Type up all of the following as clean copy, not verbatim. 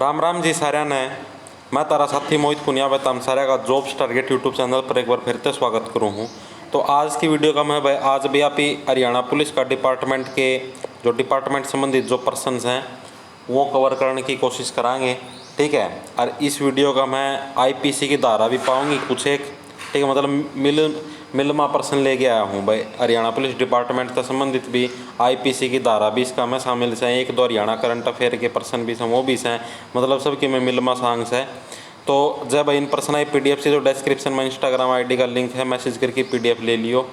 राम राम जी साਰਿਆਂ ने। मैं तारा साथी मोहित पुनिया व तम सारे का जॉब्स टारगेट यूट्यूब चैनल पर एक बार फिर से स्वागत करूँ हूँ। तो आज की वीडियो का मैं भाई आज भी आप ही हरियाणा पुलिस का डिपार्टमेंट के जो डिपार्टमेंट संबंधित जो पर्सनस हैं वो कवर करने की कोशिश कराएंगे, ठीक है। और इस वीडियो का मैं आईपीसी की धारा भी पाऊँगी कुछ एक, ठीक है। मतलब मिलमा पर्सन लेके आया हूँ भाई हरियाणा पुलिस डिपार्टमेंट से संबंधित भी आईपीसी की धारा भी इसका मैं शामिल से एक दो हरियाणा करंट अफेयर के पर्सन भी हैं वो भी हैं, मतलब सबके में मिलमा सांग्स है। तो जब इन पर्सन आई पीडीएफ से जो डिस्क्रिप्शन में इंस्टाग्राम आईडी का लिंक है मैसेज करके पीडीएफ ले लियो।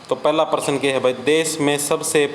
तो पहला पर्सन क्या है भाई, देश में सबसे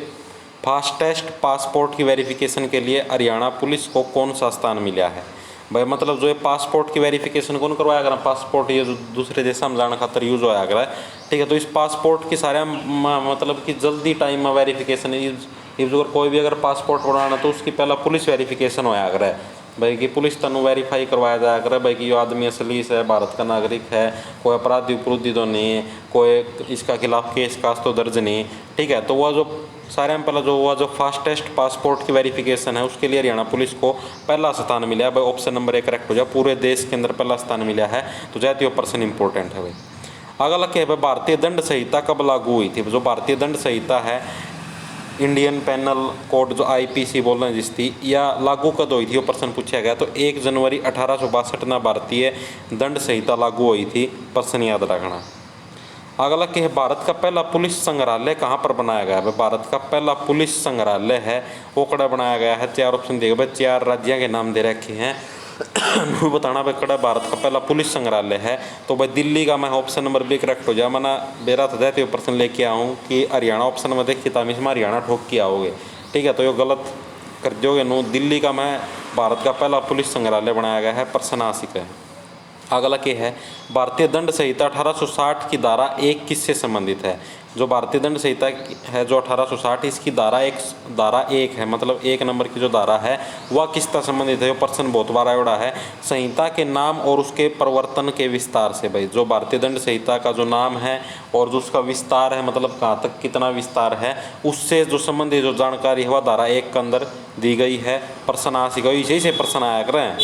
फास्टेस्ट पासपोर्ट की वेरिफिकेशन के लिए हरियाणा पुलिस को कौन सा स्थान मिला है। भाई मतलब जो ये पासपोर्ट की वेरिफिकेशन कौन करवाया करा, पासपोर्ट ये जो दूसरे देश में जाने खातर यूज होया करा है, ठीक है। तो इस पासपोर्ट की सारे मतलब कि जल्दी टाइम में वेरिफिकेशन अगर कोई भी अगर पासपोर्ट बनाना तो उसकी पहला पुलिस वेरिफिकेशन होया करा है भाई कि पुलिस तनु वेरीफाई करवाया जाया करे भाई कि ये आदमी असली है, भारत का नागरिक है, कोई अपराधी उपराधी तो नहीं है, कोई इसका खिलाफ केस कास तो दर्ज नहीं, ठीक है। तो वह जो सारे में पहला जो हुआ जो फास्टेस्ट पासपोर्ट की वेरिफिकेशन है उसके लिए हरियाणा पुलिस को पहला स्थान मिला है भाई। ऑप्शन नंबर 1 करेक्ट हो जाए, पूरे देश के अंदर पहला स्थान मिला है। तो जातीय पर्सन इंपॉर्टेंट है भाई। अगला क्या है भाई, भारतीय दंड संहिता कब लागू हुई थी। जो भारतीय दंड संहिता है इंडियन पेनल कोड जो आईपीसी बोल रहे हैं जिसकी या लागू कब हुई थी वो प्रश्न पूछा गया। तो 1 जनवरी 1862 ना भारतीय दंड संहिता लागू हुई थी, प्रश्न याद रखना। अगला क्या है, भारत का पहला पुलिस संग्रहालय कहाँ पर बनाया गया है। भारत का पहला पुलिस संग्रहालय है वो कड़ा बनाया गया है। 4 ऑप्शन दिए गए, 4 राज्यों के नाम दे रखे हैं बताना भाई कड़ा भारत का पहला पुलिस संग्रहालय है। तो भाई दिल्ली का मैं ऑप्शन नंबर भी करेक्ट हो जाए, मना बेरा था जाते प्रश्न लेके आऊँ कि हरियाणा ऑप्शन में देखिए तामिश में हरियाणा ठोक के आओगे, ठीक है। तो ये गलत कर दोगे नो। दिल्ली का मैं भारत का पहला पुलिस संग्रहालय बनाया गया है, प्रश्न आशिक है। अगला क्या है, भारतीय दंड संहिता 1860 की धारा 1 किससे संबंधित है। जो भारतीय दंड संहिता है जो 1860 इसकी धारा 1 है, मतलब 1 नंबर की जो धारा है वह किससे संबंधित है। वो प्रश्न बहुत बार आया है, संहिता के नाम और उसके प्रवर्तन के विस्तार से। भाई जो भारतीय दंड संहिता का जो नाम है और जो उसका विस्तार है, मतलब कहाँ तक कितना विस्तार है, उससे जो संबंधित जो जानकारी है वह धारा 1 के अंदर दी गई है। प्रश्न आ गई, इसी से प्रश्न आया करें।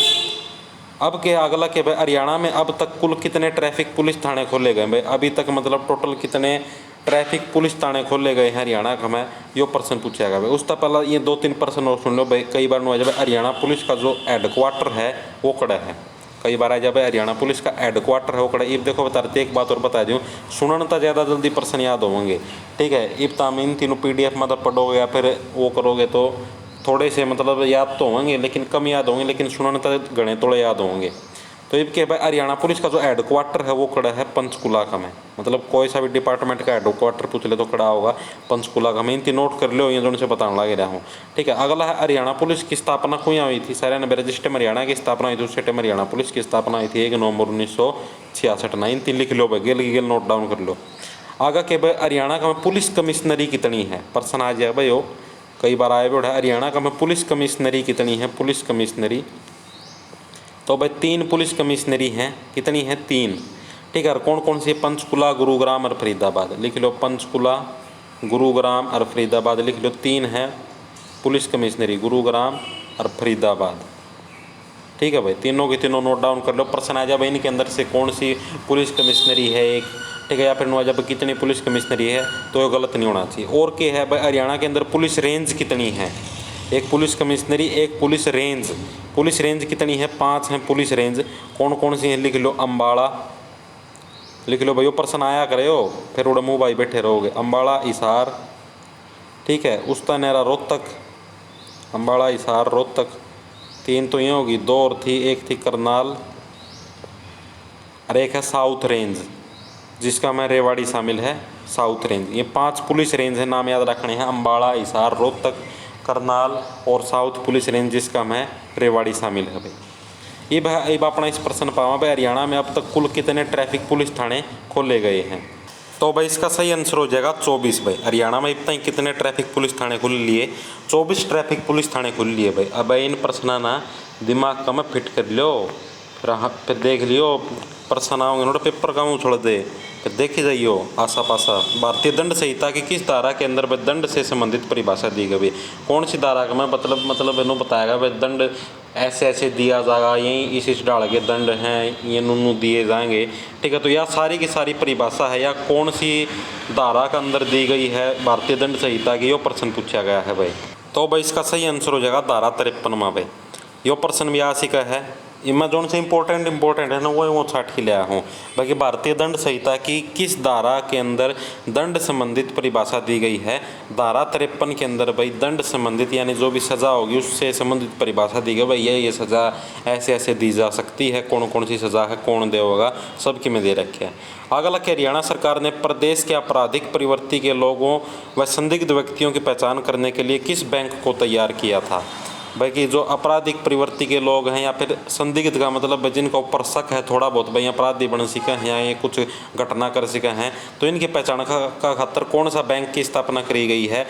अब क्या अगला क्या भाई, हरियाणा में अब तक कुल कितने ट्रैफिक पुलिस थाने खोले गए। भाई अभी तक मतलब टोटल कितने ट्रैफिक पुलिस थाने खोले गए हैं हरियाणा का, मैं यो प्रश्न पूछा गया भाई। उसका पहला ये 2-3 प्रश्न और सुन लो भाई। कई बार न जब हरियाणा पुलिस का जो हेडक्वार्टर है वो कड़ा है, कई बार आ जाए भाई हरियाणा पुलिस का हेडक्वार्टर है वो कड़ा। इब देखो बताते एक बात और बता दूँ, सुनना तो ज़्यादा जल्दी प्रश्न याद होंगे, ठीक है। इब ताम इन तीनों पीडीएफ मतलब पढ़ोगे या फिर वो करोगे तो थोड़े से मतलब याद तो होंगे लेकिन कम याद होंगे, लेकिन सुनने तक गणे थोड़े याद होंगे। तो ये क्या भाई, हरियाणा पुलिस का जो हेडक्वार्टर है वो कड़ा है पंचकुला का में। मतलब कोई सा भी डिपार्टमेंट का हेडक्वार्टर पूछ ले तो कड़ा होगा पंचकुला का में। इनकी नोट कर लो, ये जो से बताने लगे रहा हूँ, ठीक है। अगला है, हरियाणा पुलिस की स्थापना क्यों हुई थी। सारे ने रजिस्टर में हरियाणा की स्थापना हुई थी, उस टाइम हरियाणा पुलिस की स्थापना हुई थी 1 नवंबर 1966 ना। इन 3 लिख लो भाई, गेल नोट डाउन कर लो। आगे के भाई, हरियाणा का पुलिस कमिश्नरी कितनी है, प्रश्न आ जाए भाई हो कई बार आए बैठा। हरियाणा का में पुलिस कमिश्नरी कितनी है, पुलिस कमिश्नरी। तो भाई 3 पुलिस कमिश्नरी हैं, कितनी है 3, ठीक है। और कौन कौन सी, पंचकुला, गुरुग्राम और फरीदाबाद। लिख लो पंचकुला, गुरुग्राम और फरीदाबाद लिख लो। 3 है पुलिस कमिश्नरी, गुरुग्राम और फरीदाबाद, ठीक है भाई। तीनों के तीनों नोट डाउन कर लो। प्रश्न आ जाए भाई इनके अंदर से कौन सी पुलिस कमिश्नरी है एक, ठीक है, या फिर नोआ जब कितनी पुलिस कमिश्नरी है, तो ये गलत नहीं होना चाहिए। और क्या है भाई, हरियाणा के अंदर पुलिस रेंज कितनी है। एक पुलिस कमिश्नरी, एक पुलिस रेंज। पुलिस रेंज कितनी है, 5 हैं पुलिस रेंज। कौन कौन सी हैं लिख लो, अम्बाड़ा लिख लो भाई, वो प्रश्न आया करे हो फिर उड़े मुँह भाई बैठे रहोगे। अम्बाड़ा, हिसार, ठीक है, उस्ता नेरा, रोहतक। अम्बाड़ा, हिसार, रोहतक 3 तो ये होगी, 2 और थी, एक थी करनाल और एक है साउथ रेंज जिसका मैं रेवाड़ी शामिल है, साउथ रेंज। ये 5 पुलिस रेंज है, नाम याद रखने हैं, अम्बाड़ा, हिसार, रोहतक, करनाल और साउथ पुलिस रेंज जिसका मैं रेवाड़ी शामिल है भाई। ये भाई अपना इस प्रश्न पावा भाई, हरियाणा में अब तक कुल कितने ट्रैफिक पुलिस थाने खोले गए हैं। तो भाई इसका सही आंसर हो जाएगा 24 भाई। हरियाणा में अब तक कितने ट्रैफिक पुलिस थाने खुल लिए, 24 ट्रैफिक पुलिस थाने खुल लिए भाई। अब इन प्रश्न ना दिमाग का में फिट कर लो, फिर देख लियो प्रश्न आओगे नोट पेपर का मुँह छोड़ दे, फिर देखी जाइयो आसा पासा। भारतीय दंड संहिता की किस धारा के अंदर दंड से संबंधित परिभाषा दी गई। कौन सी धारा का मैं मतलब इन्हों बताएगा भाई, दंड ऐसे ऐसे दिया जाएगा, यही इस डाल के दंड हैं, ये नूनू दिए जाएंगे। ठीक है, तो यह सारी की सारी परिभाषा है या कौन सी धारा के अंदर दी गई है भारतीय दंड संहिता की, यो प्रश्न पूछा गया है भाई। तो भाई इसका सही आंसर हो जाएगा धारा 53 में भाई। यो प्रश्न भी आशी का है, इनमें जो से इंपॉर्टेंट है ना वो छाट के लिया हूँ। बाकी भारतीय दंड संहिता की किस धारा के अंदर दंड संबंधित परिभाषा दी गई है? धारा 53 के अंदर भाई दंड संबंधित यानी जो भी सज़ा होगी उससे संबंधित परिभाषा दी गई भाई, ये सज़ा ऐसे ऐसे दी जा सकती है, कौन कौन सी सज़ा है, कौन दे होगा, सबकी में दे रखे है। अगला कि हरियाणा सरकार ने प्रदेश के आपराधिक प्रवृत्ति के लोगों व संदिग्ध व्यक्तियों की पहचान करने के लिए किस बैंक को तैयार किया था? भाई कि जो आपराधिक प्रवृत्ति के लोग हैं या फिर संदिग्ध का मतलब जिनका ऊपर शक है थोड़ा बहुत, भाई अपराधी बन सके हैं या ये कुछ घटना कर सके हैं, तो इनकी पहचान का खातर कौन सा बैंक की स्थापना करी गई है?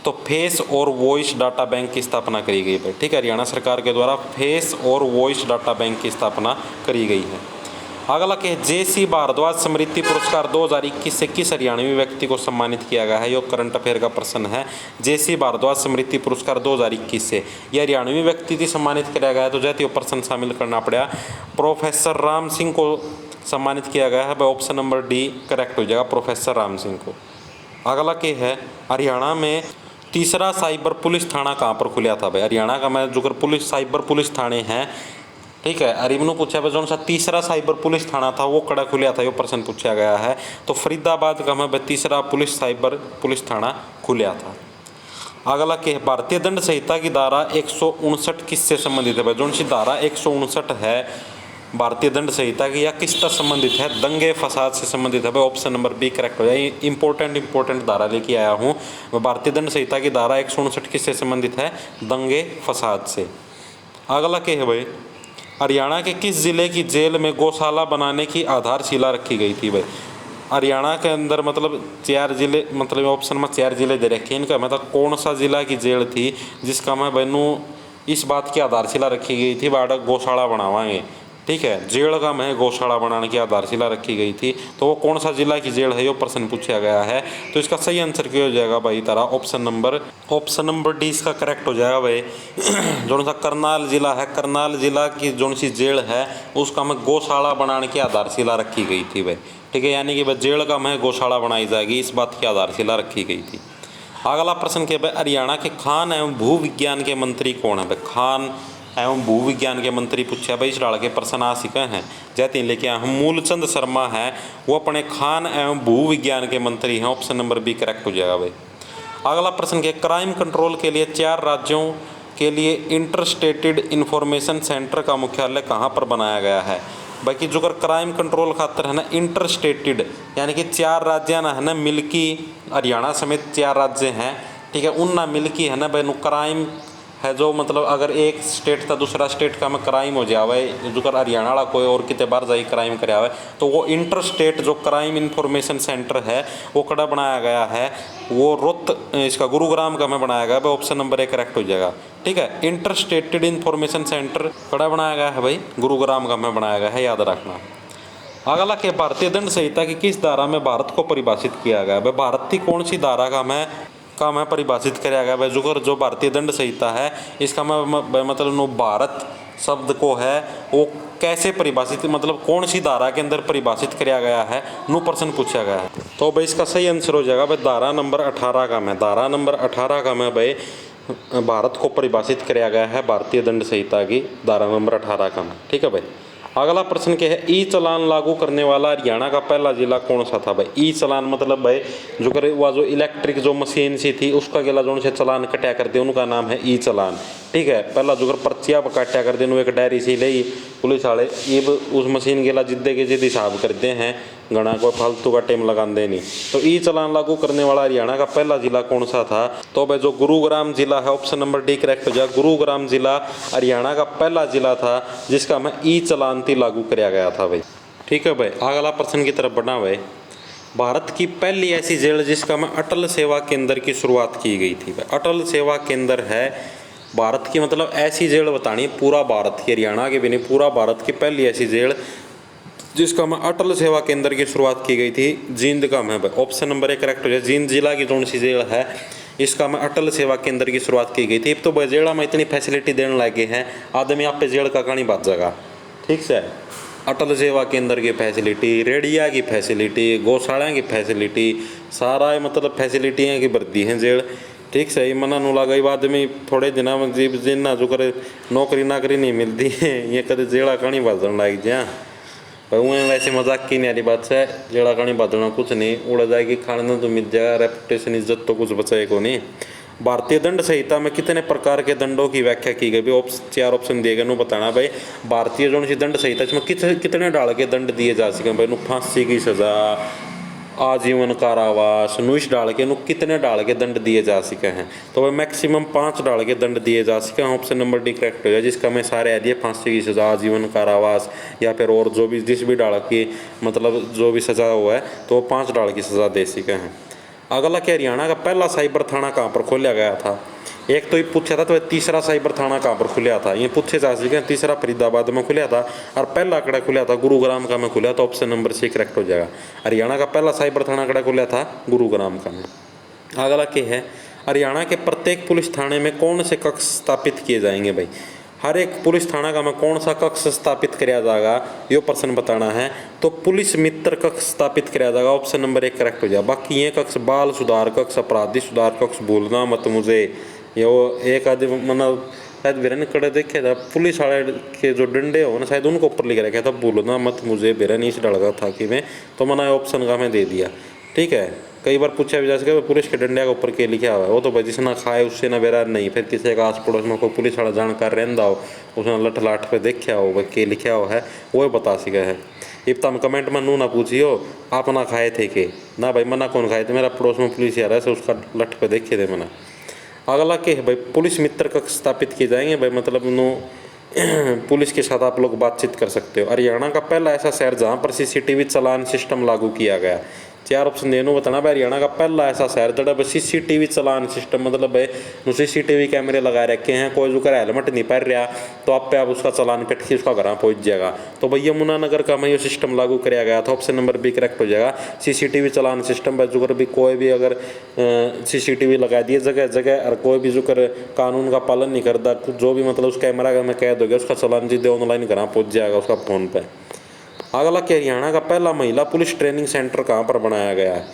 तो फेस और वॉइस डाटा बैंक की स्थापना करी गई भाई। ठीक है, हरियाणा सरकार के द्वारा फेस और वॉइस डाटा बैंक की स्थापना करी गई है। अगला के जे.सी. भारद्वाज स्मृति पुरस्कार 2021 से किस हरियाणवी व्यक्ति को सम्मानित किया गया है? यो करंट अफेयर का प्रश्न है। जे.सी. भारद्वाज स्मृति पुरस्कार 2021 से यह हरियाणवी व्यक्ति थी सम्मानित किया गया है, तो जातीय प्रश्न शामिल करना पड़ा। प्रोफेसर राम सिंह को सम्मानित किया गया है, ऑप्शन नंबर डी करेक्ट हो जाएगा, प्रोफेसर राम सिंह को। अगला के है हरियाणा में तीसरा साइबर पुलिस थाना कहाँ पर खुला था भाई? हरियाणा का मैं जो पुलिस साइबर पुलिस थाने हैं, ठीक है, अरिमनु पूछा भाई जो सा तीसरा साइबर पुलिस थाना था वो कड़ा खुला था, ये प्रश्न पूछा गया है। तो फरीदाबाद का में तीसरा पुलिस साइबर पुलिस थाना खुला था। अगला के भारतीय दंड संहिता की धारा 159 किससे संबंधित है भाई? जो सी धारा 159 है भारतीय दंड संहिता की या किससे संबंधित है? दंगे फसाद से संबंधित है भाई, ऑप्शन नंबर बी करेक्ट हो जाए। इंपॉर्टेंट धारा लेके आया हूँ। भारतीय दंड संहिता की धारा 159 किससे संबंधित है? दंगे फसाद से। अगला के है भाई हरियाणा के किस जिले की जेल में गौशाला बनाने की आधारशिला रखी गई थी भाई? हरियाणा के अंदर मतलब 4 जिले, मतलब ऑप्शन में 4 जिले दे रखे हैं, इनका मतलब कौन सा जिला की जेल थी जिसका मैं बहनू इस बात की आधारशिला रखी गई थी बाड़ा गौशाला बनावाएंगे। ठीक है, जेल का में गौशाला बनाने की आधारशिला रखी गई थी, तो वो कौन सा जिला की जेल है, ये प्रश्न पूछा गया है। तो इसका सही आंसर क्या हो जाएगा भाई? तारा ऑप्शन नंबर डी इसका करेक्ट हो जाएगा भाई। जो सा करनाल जिला है, करनाल जिला की जो सी जेल है उसका में गौशाला बनाने की आधारशिला रखी गई थी भाई। ठीक है, यानी कि भाई जेल का में गौशाला बनाई जाएगी, इस बात की आधारशिला रखी गई थी। अगला प्रश्न क्या भाई हरियाणा के खान एवं भू विज्ञान के मंत्री कौन है भाई? खान एवं भू विज्ञान के मंत्री पूछा भाई, इस डाल के प्रश्न आ सके हैं जाते हैं लेके हम मूलचंद शर्मा है, वो अपने खान एवं भू विज्ञान के मंत्री हैं, ऑप्शन नंबर बी करेक्ट हो जाएगा भाई। अगला प्रश्न क्या क्राइम कंट्रोल के लिए 4 राज्यों के लिए इंटरस्टेटेड इंफॉर्मेशन सेंटर का मुख्यालय कहाँ पर बनाया गया है? बाकी जो क्राइम कंट्रोल खातर है ना इंटरस्टेटेड यानी कि 4 राज्य ना है ना मिल्की, हरियाणा समेत 4 राज्य हैं, ठीक है, उन ना मिल्की है ना भाई क्राइम है, जो मतलब अगर एक स्टेट था दूसरा स्टेट का में क्राइम हो जावे जो कर हरियाणा वाला कोई और कितने बार जाई क्राइम कर आवे, तो वो इंटर स्टेट जो क्राइम इंफॉर्मेशन सेंटर है वो कड़ा बनाया गया है, वो इसका गुरुग्राम का में बनाया गया है, ऑप्शन नंबर 1 करेक्ट हो जाएगा। ठीक है, इंटर स्टेटेड इंफॉर्मेशन सेंटर कड़ा बनाया गया है भाई, गुरुग्राम का में बनाया गया है, याद रखना। अगला के भारतीय दंड संहिता की किस धारा में भारत को परिभाषित किया गया है? भारत की कौन सी धारा का मैं परिभाषित किया गया है? जो भारतीय दंड संहिता है इसका मतलब भारत शब्द को है वो कैसे परिभाषित, मतलब कौन सी धारा के अंदर परिभाषित किया गया है, नो प्रश्न पूछा गया है। तो भाई इसका सही आंसर हो जाएगा भाई धारा नंबर 18 का में, धारा नंबर 18 का में भाई भारत को परिभाषित किया गया है भारतीय दंड संहिता की धारा नंबर 18 का में। ठीक है भाई, अगला प्रश्न क्या है ई चालान लागू करने वाला हरियाणा का पहला जिला कौन सा था भाई? ई चालान मतलब भाई जो करे वह जो इलेक्ट्रिक जो मशीन सी थी उसका गेला जो से चालान कटा कर दे उनका नाम है ई चालान। ठीक है, पहला जो पर्चिया काटा कर दे एक डायरी सी ले पुलिस वाले अब उस मशीन गेला जिद्दे के जिद हिसाब करते हैं, घना कोई फालतू का टाइम लगाते नहीं। तो ई चालान लागू करने वाला हरियाणा का पहला जिला कौन सा था? तो भाई जो गुरुग्राम जिला है, ऑप्शन नंबर डी करेक्ट हो जाए, गुरुग्राम जिला हरियाणा का पहला जिला था जिसका में ई चालान लागू किया गया था भाई। ठीक है भाई, अगला प्रश्न की तरफ बढ़ना भाई, भारत की पहली ऐसी जेल जिसका में अटल सेवा केंद्र की शुरुआत की गई थी भाई। अटल सेवा केंद्र है भारत की मतलब ऐसी जेल बतानी पूरा भारत की, हरियाणा के भी नहीं पूरा भारत की पहली ऐसी जेल जिसका में अटल सेवा केंद्र की शुरुआत की गई थी जींद का में भाई, ऑप्शन नंबर 1 करेक्ट हो जाए। जींद जिला की कौन सी जेल है? इसका मैं अटल सेवा केंद्र की शुरुआत की गई थी। अब तो बजेड़ा में इतनी फैसिलिटी देने लगे हैं, आदमी आप पे जेड़ का कहानी बात जगह। ठीक से अटल सेवा केंद्र की फैसिलिटी, रेडिया की फैसिलिटी, गौशाला की फैसिलिटी, सारा मतलब फैसिलिटियाँ की बढ़ती हैं जेड़। ठीक सही मना नु लगा बाद में थोड़े दिना में जीव जिन्ना जो करे नौकरी नाकरी नहीं मिलती है, ये कदे जेड़ा कहानी बाजन लग जा। वैसे मजाक की नहीं बात है, जेड़ा कहानी बाजना कुछ नहीं, उड़ जाएगी खाने तो मिल जाएगा, रेपुटेशन इज्जत तो कुछ बचाए को नहीं। भारतीय दंड संहिता में कितने प्रकार के दंडों की व्याख्या की गई? भी 4 ऑप्शन दिए गए, बताना भाई। भारतीय जो सी दंड संहिता इसमें कितने डाल के दंड दिए जा सके भाई? फांसी की सजा, आजीवन कारावास, नुश डाल के कितने डाल के दंड दिए जा सके हैं? तो भाई मैक्सिमम 5 डाल के दंड दिए जा सके हैं। ऑप्शन नंबर डी करेक्ट हो जाए, जिसका मैं सारे आ दिए, फांसी की सजा, आजीवन कारावास या फिर और जो भी जिस भी डाल की मतलब जो भी सजा हुआ है तो वो 5 डाल की सजा दे सके हैं। अगला क्या, हरियाणा का पहला साइबर थाना कहाँ पर खोला गया था? एक तो ये पूछा था, तो तीसरा साइबर थाना कहाँ पर खुला था? ये पूछे जा सके। तीसरा फरीदाबाद में खुला था और पहला कड़ा खुला था गुरुग्राम का में खुला था। ऑप्शन नंबर सी करेक्ट हो जाएगा। हरियाणा का पहला साइबर थाना कड़ा खुला था गुरुग्राम का में। अगला क्या है, हरियाणा के प्रत्येक पुलिस थाने में कौन से कक्ष स्थापित किए जाएंगे भाई? हर एक पुलिस थाना का में कौन सा कक्ष स्थापित किया जाएगा, ये प्रश्न बताना है। तो पुलिस मित्र कक्ष स्थापित किया जाएगा। ऑप्शन नंबर 1 करेक्ट हो जाए। बाकी ये कक्ष बाल सुधार कक्ष, अपराधी सुधार कक्ष, भूलना मत मुझे, ये वो एक आदि मतलब शायद बिरन कड़े देखे था पुलिस वाले के जो डंडे हो ना, शायद उनको ऊपर लिख रखा था भूलना मत मुझे, बिरन इस डलगा था कि मैं, तो मैंने ऑप्शन का मैं दे दिया। ठीक है, कई बार पूछा भी जा सके पुलिस के डंडे के ऊपर के लिखा हुआ है, वो तो भाई जिसना खाए उससे ना बेरा नहीं। फिर किसी का आस पड़ोस में कोई पुलिस वाला जानकार रहता हो, उसने लठ लाठ पे देखा हो भाई के लिखा हुआ है, वो बता सके है। इब तम कमेंट में नू ना पूछियो आप ना खाए थे के ना भाई, मना कौन खाए थे, मेरा पड़ोस में पुलिस आ रहा है उसका लठ पे देखे थे मना। अगला क्या है भाई, पुलिस मित्र कक्ष स्थापित किए जाएंगे भाई, मतलब नो पुलिस के साथ आप लोग बातचीत कर सकते हो। हरियाणा का पहला ऐसा शहर जहाँ पर सीसीटीवी चालान सिस्टम लागू किया गया। 4 ऑप्शन देनो बताना भाई। हरियाणा का पहला ऐसा शहर जहाँ सीसीटीवी चालान सिस्टम मतलब भाई सीसीटीवी कैमरे लगा रखे हैं, कोई जो कर हेलमेट नहीं पहन रहा तो आप पे आप उसका चालान कट के उसका घर पहुंच जाएगा। तो भाई यमुनानगर का में ये सिस्टम लागू किया गया था। ऑप्शन नंबर बी करेक्ट हो जाएगा। सीसीटीवी चालान सिस्टम भाई जो भी कोई भी अगर सीसीटीवी लगा दिए जगह जगह और कोई भी जो कर कानून का पालन नहीं करता, जो भी मतलब उस कैमरा में कैद हो गया उसका चालान सीधे ऑनलाइन घर पहुंच जाएगा उसका फ़ोन पे। अगला कि हरियाणा का पहला महिला पुलिस ट्रेनिंग सेंटर कहाँ पर बनाया गया है?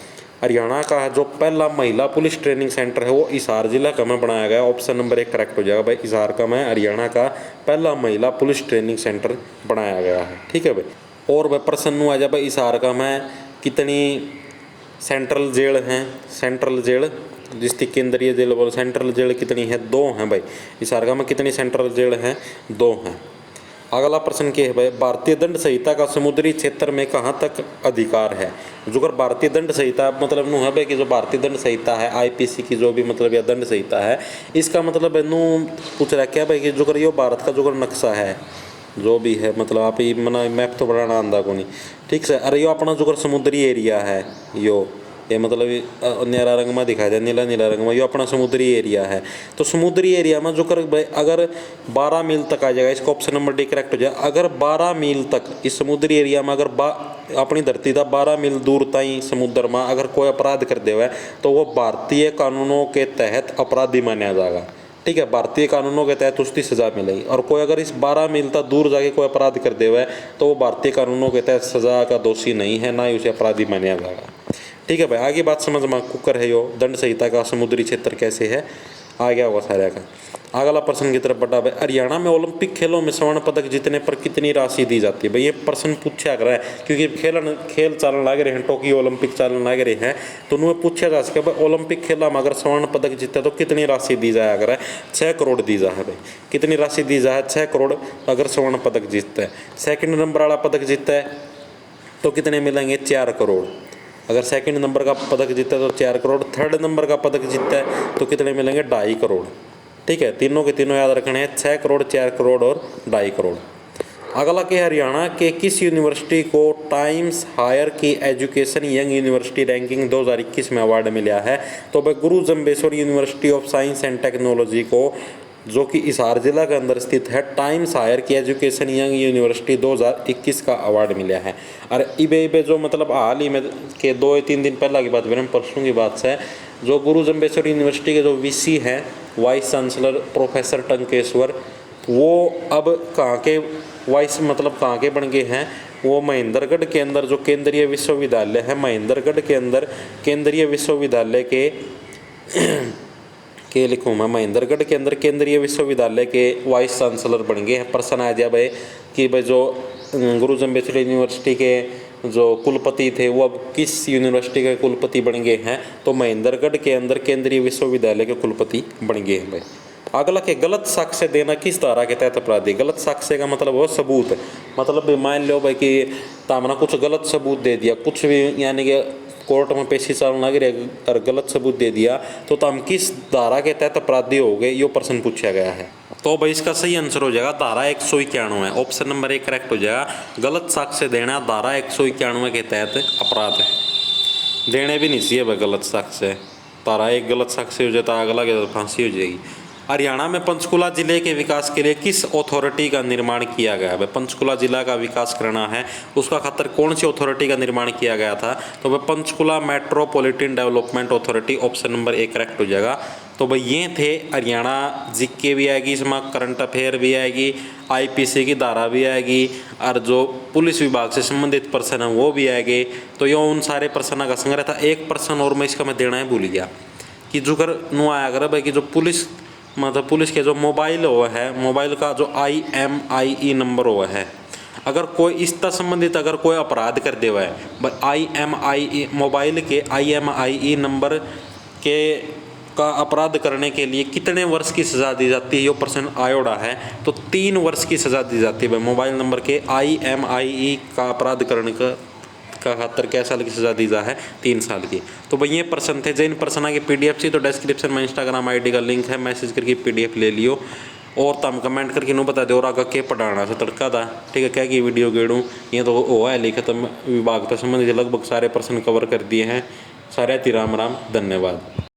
हरियाणा का जो पहला महिला पुलिस ट्रेनिंग सेंटर है वो हिसार जिला का में बनाया गया। ऑप्शन नंबर 1 करेक्ट हो जाएगा भाई। हिसार का में हरियाणा का पहला महिला पुलिस ट्रेनिंग सेंटर बनाया गया है। ठीक है भाई। और भाई प्रश्न आ जाए भाई हिसार का में कितनी सेंट्रल जेल हैं? सेंट्रल जेल जिसकी केंद्रीय जेल बोलो, सेंट्रल जेल कितनी है? 2 हैं भाई। हिसार का में कितनी सेंट्रल जेल हैं? 2 हैं। अगला प्रश्न क्या है भाई, भारतीय दंड संहिता का समुद्री क्षेत्र में कहाँ तक अधिकार है? जो अगर भारतीय दंड संहिता मतलब नू है भाई कि जो भारतीय दंड संहिता है आईपीसी की जो भी मतलब या दंड संहिता है, इसका मतलब नू पूछ रहा क्या भाई कि जो ये भारत का जो नक्शा है जो भी है मतलब आप ये मना मैप तो बनाना आंदा को नहीं। ठीक से, अरे यो अपना जो समुद्री एरिया है यो ये मतलब नीला रंग में दिखाई दे, नीला नीला रंग में, ये अपना समुद्री एरिया है। तो समुद्री एरिया में जो कर अगर 12 मील तक आ जाएगा, इसका ऑप्शन नंबर डी करेक्ट हो जाए। अगर 12 मील तक इस समुद्री एरिया में अगर अपनी धरती का 12 मील दूर ताई समुद्र में अगर कोई अपराध कर दे हुआ है तो वो भारतीय कानूनों के तहत अपराधी माना जाएगा। ठीक है, भारतीय कानूनों के तहत उसकी सज़ा मिलेगी। और कोई अगर इस 12 मील तक दूर जाके कोई अपराध कर दे हुआ है तो वो भारतीय कानूनों के तहत सज़ा का दोषी नहीं है, ना ही उसे अपराधी माना जाएगा। ठीक है भाई, आगे बात समझ में कुकर है यो दंड संहिता का समुद्री क्षेत्र कैसे है, आ गया हुआ सारे का। अगला प्रश्न की तरफ बढ़ा भाई, हरियाणा में ओलंपिक खेलों में स्वर्ण पदक जीतने पर कितनी राशि दी जाती है? भाई ये प्रश्न पूछा कर रहा है क्योंकि खेल चलन लग रहे हैं, टोक्यो ओलंपिक चलन लग रहे हैं, तो उन्हें पूछा जा सके भाई ओलंपिक खेला में अगर स्वर्ण पदक जीते तो कितनी राशि दी जाए? अगर 6 करोड़ दी जाए भाई। कितनी राशि दी जाए? 6 करोड़ अगर स्वर्ण पदक जीतता है। सेकंड नंबर वाला पदक जीतता है तो कितने मिलेंगे? 4 करोड़। अगर सेकंड नंबर का पदक जीतता है तो 4 करोड़। थर्ड नंबर का पदक जीतता है तो कितने मिलेंगे? 2.5 करोड़। ठीक है, तीनों के तीनों याद रखने हैं, 6 करोड़, 4 करोड़ और 2.5 करोड़। अगला के हरियाणा के किस यूनिवर्सिटी को टाइम्स हायर की एजुकेशन यंग यूनिवर्सिटी रैंकिंग 2021 में अवार्ड मिला है? तो भाई गुरु Jambheshwar university of science and technology को, जो कि हिसार जिला के अंदर स्थित है, टाइम्स हायर की एजुकेशन यंग यूनिवर्सिटी 2021 का अवार्ड मिला है। और इबे जो मतलब हाल ही में के 2 या 3 दिन पहला की बात, परसों की बात है, जो गुरु जम्बेश्वर यूनिवर्सिटी के जो वीसी हैं वाइस चांसलर प्रोफेसर टंकेश्वर, वो अब कहाँ के वाइस मतलब कहाँ के बन गए हैं, वो महेंद्रगढ़ के अंदर जो केंद्रीय विश्वविद्यालय है, महेंद्रगढ़ के अंदर केंद्रीय विश्वविद्यालय के लिखूँ मैं, महेंद्रगढ़ के अंदर केंद्रीय विश्वविद्यालय के वाइस चांसलर बन गए हैं। प्रश्न आ दिया भाई कि भाई जो गुरु जम्बेश्वर यूनिवर्सिटी के जो कुलपति थे वो अब किस यूनिवर्सिटी के कुलपति बन गए हैं, तो महेंद्रगढ़ के अंदर केंद्रीय विश्वविद्यालय के कुलपति बन गए हैं भाई। अगला के गलत साक्ष्य देना किस धारा के तहत अपराधी। गलत साक्ष्य का मतलब वो सबूत, मतलब मान लो भाई कि तामना कुछ गलत सबूत दे दिया, कुछ भी यानी कि कोर्ट में पेशी चालू लग रही और गलत सबूत दे दिया, तो हम किस धारा के तहत अपराधी हो गए, ये प्रश्न पूछा गया है। तो भाई इसका सही आंसर हो जाएगा धारा 191, ऑप्शन नंबर 1 करेक्ट हो जाएगा। गलत साक्ष्य देना धारा 191 के तहत अपराध है, देने भी नहीं चाहिए भाई गलत साक्ष्य। धारा 1 गलत साक्ष्य हो जाता अगला के फांसी हो जाएगी। हरियाणा में पंचकुला जिले के विकास के लिए किस अथॉरिटी का निर्माण किया गया है। पंचकुला जिला का विकास करना है, उसका खातर कौन सी अथॉरिटी का निर्माण किया गया था, तो वह Panchkula metropolitan development authority, option number 1 correct हो जाएगा। तो भाई ये थे हरियाणा जीके भी आएगी, इसमें करंट अफेयर भी आएगी, आईपीसी की धारा भी आएगी, और जो पुलिस विभाग से संबंधित प्रश्न है वो भी आएंगे। तो ये उन सारे प्रश्नों का संग्रह था। एक प्रश्न और मैं इसका मैं देना ही भूल गया कि जो कर नु आया कर भाई कि जो पुलिस मतलब पुलिस के जो मोबाइल हुआ है, मोबाइल का जो IMEI नंबर हुआ है, अगर कोई इससे संबंधित अगर कोई अपराध कर दे हुआ है IMEI मोबाइल के IMEI नंबर के का अपराध करने के लिए कितने वर्ष की सज़ा दी जाती है, ये प्रश्न आयोड़ा है। तो 3 वर्ष की सज़ा दी जाती है भाई मोबाइल नंबर के IMEI का अपराध करने का खातर क्या साल की सज़ा दी जा है, 3 साल की। तो भाई ये प्रश्न थे। जिन प्रश्न की PDF थी तो डिस्क्रिप्शन में इंस्टाग्राम ID का लिंक है, मैसेज करके PDF ले लियो और तम कमेंट करके नो बता दो और आगे के पढ़ाना से तड़का था। ठीक है, क्या की वीडियो गेड़ूँ ये तो हुआ है लिखा, तो विभाग से संबंधित लगभग सारे प्रश्न कवर कर दिए हैं। सारे राम राम, धन्यवाद।